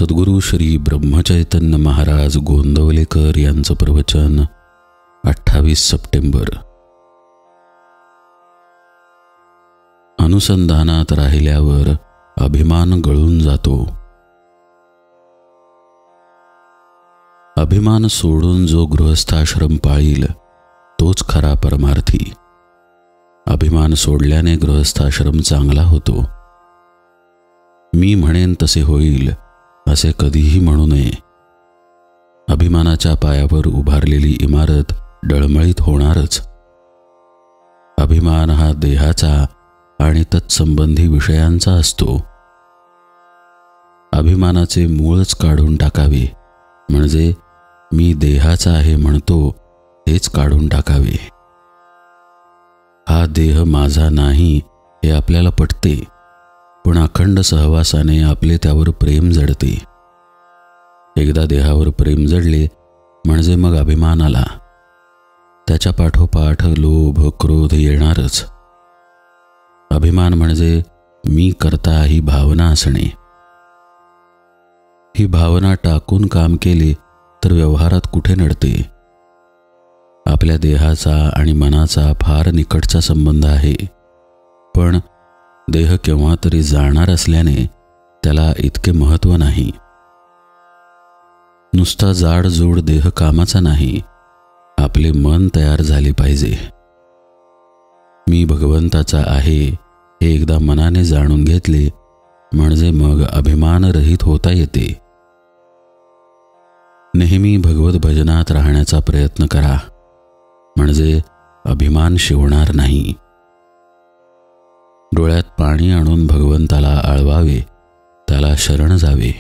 सद्गुरू श्री ब्रह्मचैतन्य महाराज गोंदवलेकर यांचं प्रवचन 28 सप्टेंबर. अनुसंधानात राहिल्यावर अभिमान गळून जातो. अभिमान सोडून जो गृहस्थाश्रम पाळील तोच खरा परमार्थी. अभिमान सोडल्याने गृहस्थाश्रम चांगला होतो. मी म्हणेन तसे होईल असे कधीही म्हणू नये. अभिमानाच्या पायावर उभारलेली इमारत डळमळीत होणारच. अभिमान हा देहाचा आणि तत्संबंधी विषयांचा असतो. अभिमानाचे मूळच काढून टाकावे, म्हणजे मी देहाचा आहे म्हणतो हेच काढून टाकावे. हा देह माझा नाही हे आपल्याला पटते, पण अखंड सहवासाने आपले त्यावर प्रेम जडते. एकदा देहावर प्रेम जडले म्हणजे मग अभिमान आला. त्याच्या पाठोपाठ लोभ क्रोध येणारच. अभिमान म्हणजे मी करता ही भावना असणे. ही भावना टाकून काम केले तर व्यवहारात कुठे नडते. आपल्या देहाचा आणि मनाचा फार निकटचा संबंध आहे, पण देह केव्हा तरी जाणार असल्याने त्याला इतके महत्त्व नाही. नुसता जाडजूड देह कामाचा नाही, आपले मन तयार झाले पाहिजे. मी भगवंताचा आहे हे एकदा मनाने जाणून घेतले म्हणजे मग अभिमानरहित होता येते. नेहमी भगवत भजनात राहण्याचा प्रयत्न करा, म्हणजे अभिमान शिवणार नाही. डोळ्यात पाणी आणून भगवंताला आळवावे, त्याला शरण जावे.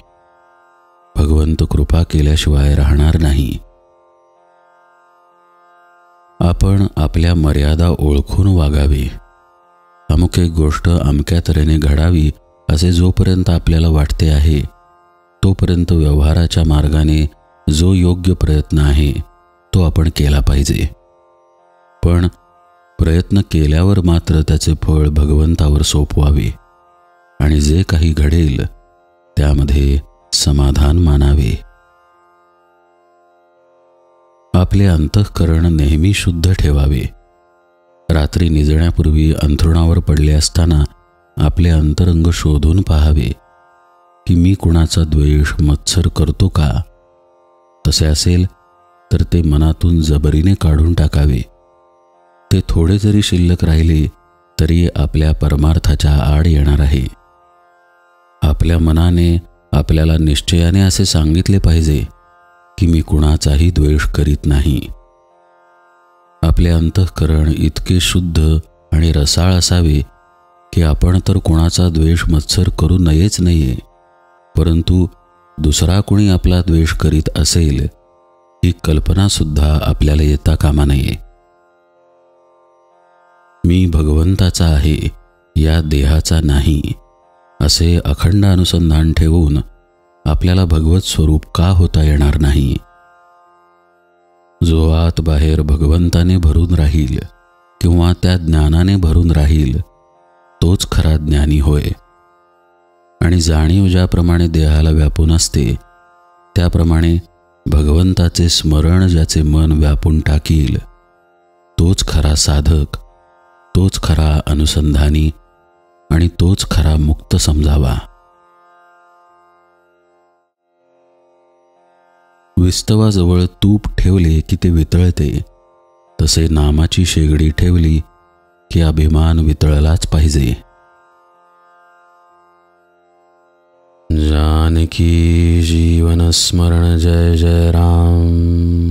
भगवंत कृपा केल्याशिवाय राहणार नाही. आपण आपल्या मर्यादा ओळखून वागावे. अमुक एक गोष्ट अमक्या तऱ्हेने घडावी असे जोपर्यंत आपल्याला वाटते आहे तोपर्यंत व्यवहाराच्या मार्गाने जो योग्य प्रयत्न आहे तो आपण केला पाहिजे. पण प्रयत्न केल्यावर मात्र त्याचे फळ भगवंतावर सोपवावे आणि जे काही घडेल त्यामध्ये समाधान मानावे. आपले अंतःकरण नेहमी शुद्ध ठेवावे. रात्री निजण्यापूर्वी अंथरुणावर पडले असताना आपले अंतरंग शोधून पाहावे की मी कुणाचा द्वेष मत्सर करतो का. तसे असेल तर ते मनातून जबरीने काढून टाकावे. ते थोडे जरी शिल्लक राहिले तरी आपल्या परमार्थाच्या आड येणार आहे. आपल्या मनाने आपल्याला निश्चयाने असे सांगितले पाहिजे की मी कुणाचाही द्वेष करीत नाही. आपले अंतःकरण इतके शुद्ध आणि रसाळ असावे की आपण तर कुणाचा द्वेष मत्सर करू नयेच नये, परंतु दुसरा कुणी आपला द्वेष करीत असेल ही कल्पनासुद्धा आपल्याला येता कामा नये. मी भगवंताचा आहे, या देहाचा नाही, असे अखंड अनुसंधान ठेवून आपल्याला भगवत स्वरूप का होता येणार नाही. जो आत बाहेर भगवंताने भरून राहील किंवा त्या ज्ञानाने भरून राहील तोच खरा ज्ञानी होय. आणि जाणीव ज्याप्रमाणे देहाला व्यापून असते त्याप्रमाणे भगवंताचे स्मरण ज्याचे मन व्यापून टाकील तोच खरा साधक, तोच खरा अनुसंधानी आणि तोच खरा मुक्त समजावा. विस्तवाजवळ तूप ठेवले की ते वितळते, तसे नामाची शेगडी ठेवली की अभिमान वितळलाच पाहिजे. जानकी जीवन स्मरण जय जय राम.